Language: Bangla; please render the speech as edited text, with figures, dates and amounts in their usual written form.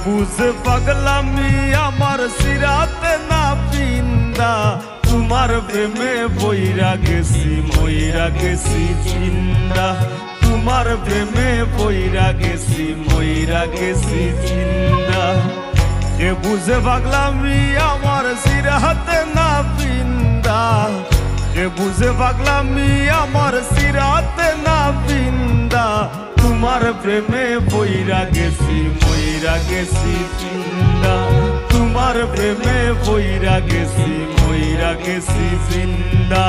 বুঝে পাগলামি আমার সিরাতে না পিন্দা তোমার প্রেমে বইরা গেছি জিন্দা তোমার প্রেমে বইরা গেছি জিন্দা কে বুঝে পাগলামি আমার সিরাতে না পিন্দা কে বুঝে পাগলামি আমার সিরাতে না পিন্দা তোমার প্রেমে বইরা গেছি জিন্দা তোমার প্রেমে বইরা গেছি জিন্দা।